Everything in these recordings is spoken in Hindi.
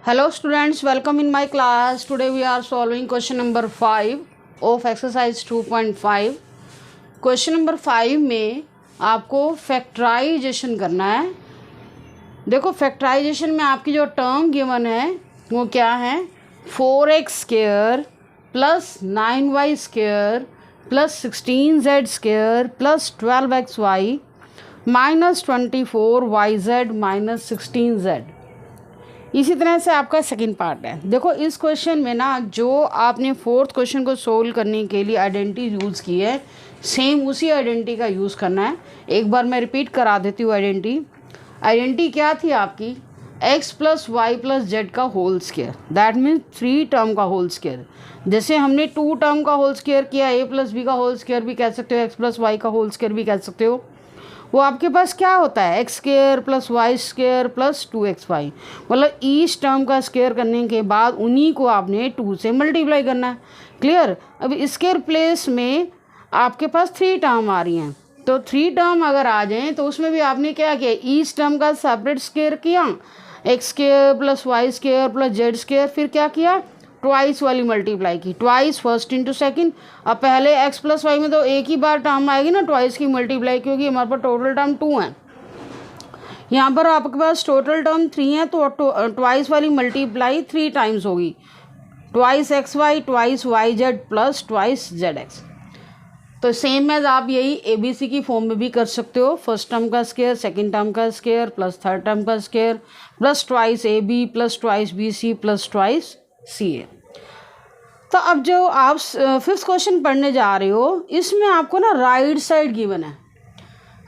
Hello students, welcome in my class. Today we are solving question number 5 of exercise 2.5. Question number 5 में आपको फैक्टराइजेशन करना है। देखो फैक्टराइजेशन में आपकी जो टर्म गिवन है वो क्या है, 4x square plus 9y square plus 16z square plus 12xy minus 24yz minus 16z। इसी तरह से आपका सेकंड पार्ट है। देखो इस क्वेश्चन में ना जो आपने फोर्थ क्वेश्चन को सोल्व करने के लिए आइडेंटिटी यूज़ की है, सेम उसी आइडेंटिटी का यूज़ करना है। एक बार मैं रिपीट करा देती हूँ। आइडेंटिटी क्या थी आपकी, x plus Y plus Z का whole square, that means 3 term का होल स्क्वायर। जैसे हमने 2 टर्म का होल स्क्वायर किया, a प्लस बी का होल स्क्वायर भी कह सकते हो, x प्लस वाई का होल स्क्वायर भी कह सकते हो। वो आपके पास क्या होता है, x square plus y square plus 2xy, मतलब ईच टर्म का स्क्वायर करने के बाद उन्हीं को आपने 2 से मल्टीप्लाई करना है। क्लियर। अब स्क्वायर प्लेस में आपके पास 3 टर्म आ रही हैं, तो 3 टर्म अगर आ जाएं तो उसमें भी आपने क्या किया, ईच टर्म का सेपरेट स्क्वायर किया, x square plus y square plus z square, फिर क्या किया, ट्वाइस वाली मल्टीप्लाई की, ट्वाइस फर्स्ट इंटू सेकंड। अब पहले x प्लस वाई में तो एक ही बार टर्म आएगी ना, ट्वाइस की मल्टीप्लाई, क्योंकि हमारे पास टोटल टर्म 2 है। यहाँ पर आपके पास टोटल टर्म 3 है, तो ट्वाइस वाली मल्टीप्लाई 3 टाइम्स होगी, twice x y twice y z plus twice z x. तो सेम एज आप यही ABC की फॉर्म में भी कर सकते हो। फर्स्ट टर्म का स्क्वायर, सेकंड टर्म का स्क्वायर प्लस थर्ड टर्म का square plus twice AB plus twice BC plus twice CA। तो अब जो आप फिफ्थ क्वेश्चन पढ़ने जा रहे हो, इसमें आपको ना राइट साइड गिवन है।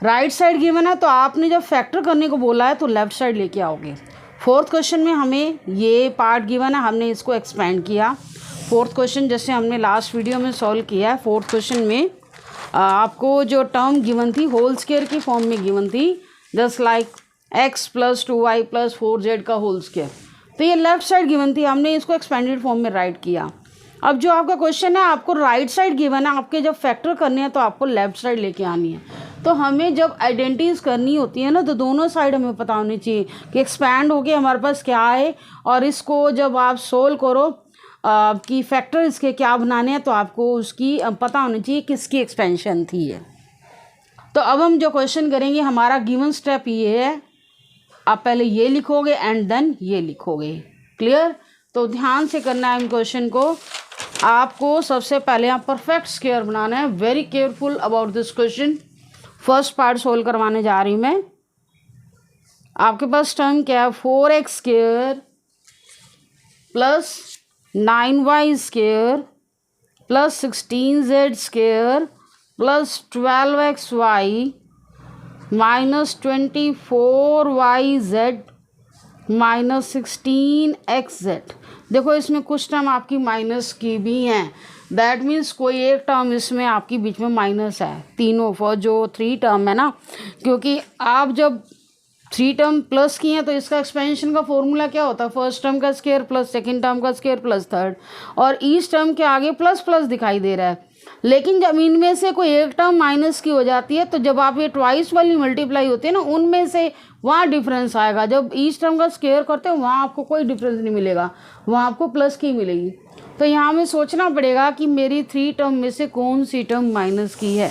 राइट साइड गिवन है तो आपने जब फैक्टर करने को बोला है तो लेफ्ट साइड लेके आओगे। फोर्थ क्वेश्चन में हमें ये पार्ट गिवन है, हमने इसको एक्सपेंड किया। फोर्थ क्वेश्चन जैसे हमने लास्ट वीडियो में सॉल्व किया है, फोर्थ क्वेश्चन में आपको जो टर्म गिवन थी होल स्क्वायर की फॉर्म में गिवन थी, just like x plus 2y plus 4z का होल स्क्वायर। तो ये लेफ्ट साइड गिवन थी, हमने इसको एक्सपेंडेड फॉर्म में राइट किया। अब जो आपका क्वेश्चन है, आपको राइट साइड गिवन है, आपके जब फैक्टर करने हैं तो आपको लेफ्ट साइड लेके आनी है। तो हमें जब आइडेंटिटीज करनी होती है ना, तो दोनों साइड हमें पता होनी चाहिए कि एक्सपैंड हो गया हमारे पास क्या है, और इसको जब आप सोल्व करो कि फैक्टर इसके क्या बनाने हैं, तो आपको उसकी पता होनी चाहिए किसकी एक्सपेंशन थी है। तो अब हम जो क्वेश्चन करेंगे, हमारा गिवन स्टेप ये है, आप पहले ये लिखोगे एंड देन ये लिखोगे। क्लियर। तो ध्यान से करना है इन क्वेश्चन को। आपको सबसे पहले यहाँ परफेक्ट स्क्वायर बनाना है। Very careful about this question. First part solve करवाने जा रही हूँ मैं। आपके पास टर्म क्या है, 4x square plus 9y square plus 16z square plus 12xy minus 24yz minus 16xz। देखो इसमें कुछ टर्म आपकी माइनस की भी हैं, दैट मीन्स कोई एक टर्म इसमें आपकी बीच में माइनस है। तीनों फॉर जो 3 टर्म है ना, क्योंकि आप जब 3 टर्म प्लस किए हैं तो इसका एक्सपेंशन का फॉर्मूला क्या होता है, फर्स्ट टर्म का स्क्वायर प्लस सेकंड टर्म का स्क्वायर प्लस थर्ड, और ईच टर्म के आगे प्लस प्लस दिखाई दे रहा है। लेकिन जब इनमें से कोई एक टर्म माइनस की हो जाती है, तो जब आप ये ट्वाइस वाली मल्टीप्लाई होती है ना, उनमें से वहाँ डिफरेंस आएगा। जब ईच टर्म का स्क्वायर करते हो वहाँ आपको कोई डिफरेंस नहीं मिलेगा, वहाँ आपको प्लस की मिलेगी। तो यहाँ हमें सोचना पड़ेगा कि मेरी 3 टर्म में से कौन सी टर्म माइनस की है।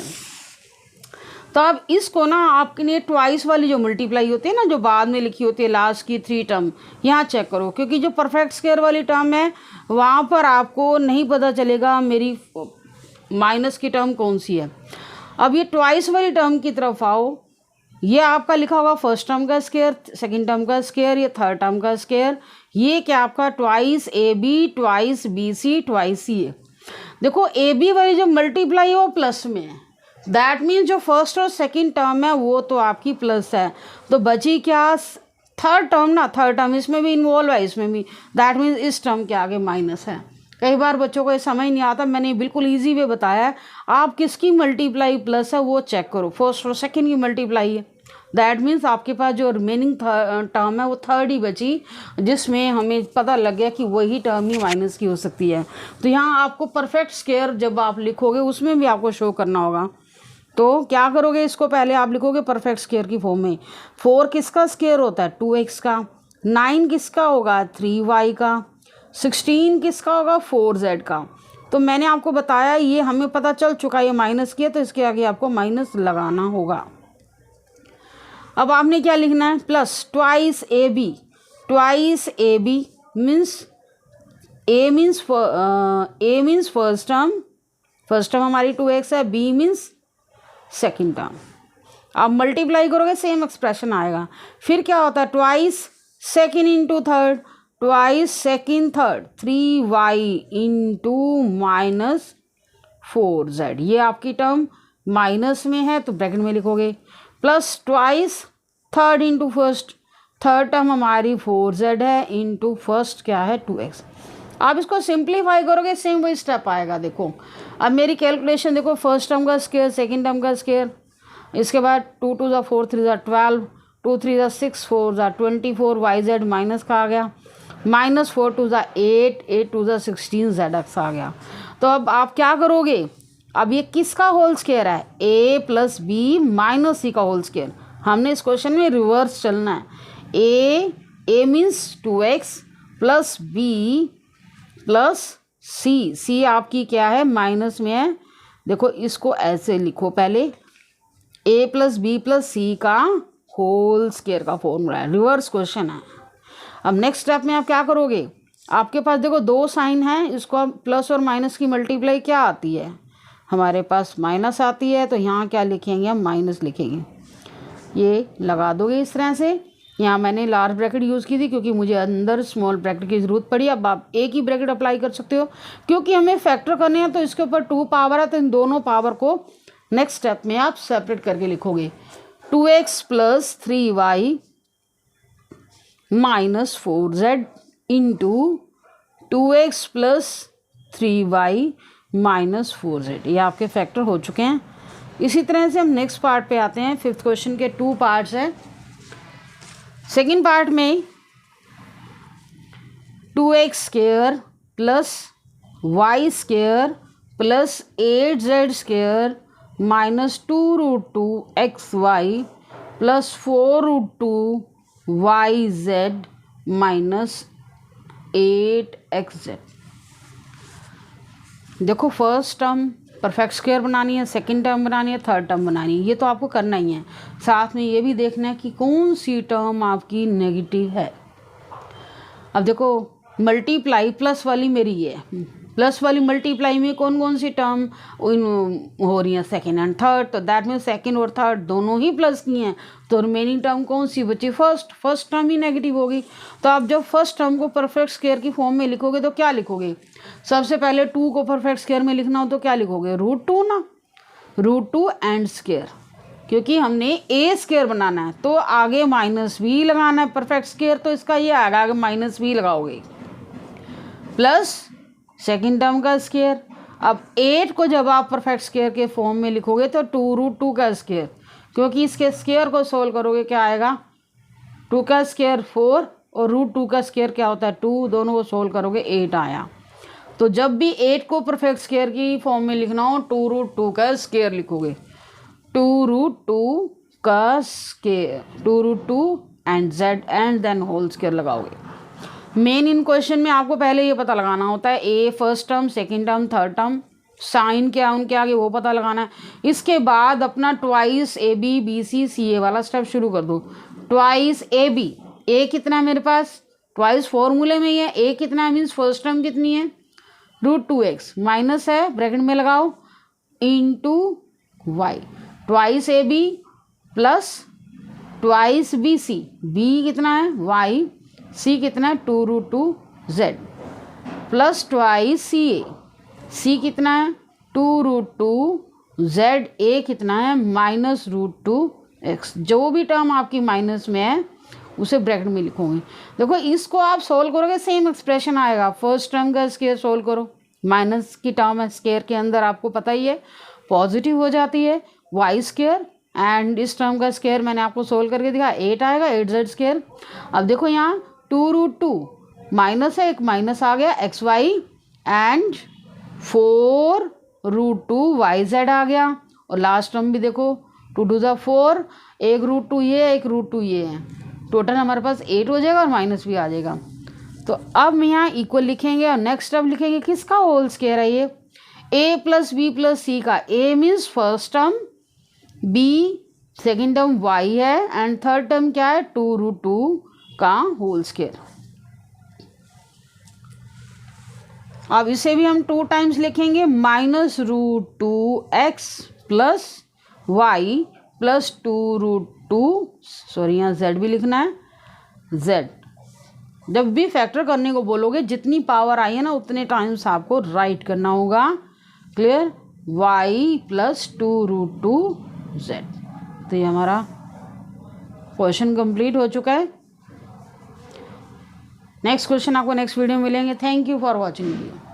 तो अब इसको ना आपके लिए ट्वाइस वाली जो मल्टीप्लाई होती है ना, जो बाद में लिखी होती है लास्ट की 3 टर्म, यहाँ चेक करो, क्योंकि जो परफेक्ट स्क्वायर वाली टर्म है वहाँ पर आपको नहीं पता चलेगा मेरी माइनस की टर्म कौन सी है। अब ये ट्वाइस वाली टर्म की तरफ आओ, ये आपका लिखा होगा फर्स्ट टर्म का स्क्वायर, सेकंड टर्म का स्क्वायर, ये थर्ड टर्म का स्क्वायर, ये क्या आपका twice AB twice BC twice CA। देखो AB वाली जो मल्टीप्लाई है वो प्लस में है, दैट मीन्स जो फर्स्ट और सेकंड टर्म है वो तो आपकी प्लस है। तो बची क्या, थर्ड टर्म ना, थर्ड टर्म इसमें भी इन्वॉल्व है, इसमें भी, दैट मीन्स इस टर्म के आगे माइनस है। कई बार बच्चों को ये समझ नहीं आता, मैंने बिल्कुल इजी वे बताया है। आप किसकी मल्टीप्लाई प्लस है वो चेक करो, फर्स्ट और सेकंड की मल्टीप्लाई है, दैट मीन्स आपके पास जो रिमेनिंग टर्म है वो थर्ड ही बची, जिसमें हमें पता लग गया कि वही टर्म ही माइनस की हो सकती है। तो यहाँ आपको परफेक्ट स्क्वायर जब आप लिखोगे उसमें भी आपको शो करना होगा। तो क्या करोगे, इसको पहले आप लिखोगे परफेक्ट स्क्वायर की फॉर्म में। 4 किसका स्क्वायर होता है, 2x का, 9 किसका होगा 3y का, 16 किसका होगा 4z का। तो मैंने आपको बताया ये हमें पता चल चुका है, ये माइनस किया तो इसके आगे आपको माइनस लगाना होगा। अब आपने क्या लिखना है, plus twice A b means a means first term हमारी 2x है, b मीन्स सेकेंड टर्म। आप मल्टीप्लाई करोगे सेम एक्सप्रेशन आएगा। फिर क्या होता है, twice second into third, twice second third 3y into minus 4z। ये आपकी टर्म माइनस में है तो ब्रैकेट में लिखोगे, plus twice third into first, third term हमारी 4z है इंटू फर्स्ट क्या है 2x। आप इसको सिंप्लीफाई करोगे सेम वही स्टेप आएगा। देखो अब मेरी कैलकुलेशन देखो, फर्स्ट टर्म का स्क्वायर, सेकंड टर्म का स्क्वायर, इसके बाद 2 2 ज़ा 4 3 ज़ा 12, 2 3 ज़ा 6 4 ज़ा 24 yz माइनस का आ गया, माइनस 4 2 ज़ा 8 8 2 ज़ा 16 zx आ गया। तो अब आप क्या करोगे, अब ये किसका होल स्क्वायर है, a प्लस बी माइनस सी का होल स्क्वायर। हमने इस क्वेश्चन में रिवर्स चलना है। a means 2x plus b plus C आपकी क्या है माइनस में है। देखो इसको ऐसे लिखो, पहले a प्लस बी प्लस सी का होल स्क्वायर का फॉर्मूला है, रिवर्स क्वेश्चन है। अब नेक्स्ट स्टेप में आप क्या करोगे, आपके पास देखो दो साइन है, इसको आप प्लस और माइनस की मल्टीप्लाई क्या आती है, हमारे पास माइनस आती है, तो यहाँ क्या लिखेंगे हम माइनस लिखेंगे। ये लगा दोगे इस तरह से। यहाँ मैंने लार्ज ब्रैकेट यूज़ की थी क्योंकि मुझे अंदर स्मॉल ब्रैकेट की ज़रूरत पड़ी। अब आप एक ही ब्रैकेट अप्लाई कर सकते हो क्योंकि हमें फैक्टर करने हैं, तो इसके ऊपर 2 पावर है, तो इन दोनों पावर को नेक्स्ट स्टेप में आप सेपरेट करके लिखोगे। 2x plus 3y minus 4z into 2x plus 3y minus 4z, ये आपके फैक्टर हो चुके हैं। इसी तरह से हम नेक्स्ट पार्ट पे आते हैं। फिफ्थ क्वेश्चन के 2 पार्ट्स हैं। सेकेंड पार्ट में 2x square plus y square plus 8z square minus 2√2xy plus 4√2yz minus 8xz। देखो फर्स्ट टर्म परफेक्ट स्क्वायर बनानी है, सेकंड टर्म बनानी है, थर्ड टर्म बनानी है, ये तो आपको करना ही है। साथ में ये भी देखना है कि कौन सी टर्म आपकी नेगेटिव है। अब देखो मल्टीप्लाई प्लस वाली मेरी ये प्लस वाली मल्टीप्लाई में कौन कौन सी टर्म हो रही हैं, सेकेंड एंड थर्ड, तो दैट मीन्स सेकेंड और थर्ड दोनों ही प्लस की हैं, तो रिमेनिंग टर्म कौन सी बची, फर्स्ट टर्म ही नेगेटिव होगी। तो आप जब फर्स्ट टर्म को परफेक्ट स्क्वायर की फॉर्म में लिखोगे तो क्या लिखोगे, सबसे पहले 2 को परफेक्ट स्क्वायर में लिखना हो तो क्या लिखोगे, √2 ना, √2 एंड स्क्वायर, क्योंकि हमने ए स्क्वायर बनाना है तो आगे माइनस भी लगाना है परफेक्ट स्क्वायर, तो इसका ये आएगा, आगे माइनस भी लगाओगे, प्लस सेकेंड टर्म का स्क्वायर। अब 8 को जब आप परफेक्ट स्क्वायर के फॉर्म में लिखोगे तो 2√2 का स्क्वायर, क्योंकि इसके स्क्वायर को सोल्व करोगे क्या आएगा, 2 का स्क्वायर 4 और √2 का स्क्वायर क्या होता है 2, दोनों को सोल्व करोगे 8 आया। तो जब भी 8 को परफेक्ट स्क्वायर की फॉर्म में लिखना हो 2√2 का स्क्वायर लिखोगे, 2√2 का square, 2√2 and z and then whole square लगाओगे। मेन इन क्वेश्चन में आपको पहले ये पता लगाना होता है a first term, second term, third term, sign क्या है उनके आगे वो पता लगाना है। इसके बाद अपना twice A B B C C A वाला स्टेप शुरू कर दो। ट्वाइस ए बी, ए कितना है मेरे पास, ट्वाइस फॉर्मूले में ही है, ए कितना है मीन्स फर्स्ट टर्म कितनी है √2x, माइनस है ब्रैकेट में लगाओ इंटू वाई, ट्वाइस ए b plus twice b c, b कितना है y, सी कितना है 2√2z प्लस ट्वाइस सी कितना है 2√2z, ए कितना है माइनस √2x। जो भी टर्म आपकी माइनस में है उसे ब्रैकेट में लिखोगे। देखो इसको आप सोल्व करोगे सेम एक्सप्रेशन आएगा। फर्स्ट टर्म का स्क्वायर सोल्व करो, माइनस की टर्म है स्क्वायर के अंदर आपको पता ही है पॉजिटिव हो जाती है, वाई स्क्वायर, एंड इस टर्म का स्क्वायर मैंने आपको सोल्व करके दिखा 8 आएगा, 8z स्क्वायर। अब देखो यहाँ 2√2 माइनस है, एक माइनस आ गया xy एंड 4√2yz आ गया, और लास्ट टर्म भी देखो 2 2 ज़ा 4, एक √2 ये, एक √2 ये है, टोटल हमारे पास 8 हो जाएगा और माइनस भी आ जाएगा। तो अब यहाँ इक्वल लिखेंगे और नेक्स्ट अब लिखेंगे किसका होल स्क्वायर है ये, a प्लस बी प्लस सी का। a means first term, b second term y है एंड थर्ड टर्म क्या है 2√2 का होल स्क्वायर। अब इसे भी हम 2 टाइम्स लिखेंगे, -√2x plus y plus 2√2, sorry यहाँ z भी लिखना है, z। जब भी फैक्टर करने को बोलोगे जितनी पावर आई है ना उतने टाइम्स आपको राइट करना होगा। Clear, y plus 2√2z। तो ये हमारा क्वेश्चन कंप्लीट हो चुका है। नेक्स्ट क्वेश्चन आपको नेक्स्ट वीडियो में मिलेंगे। Thank you for watching video.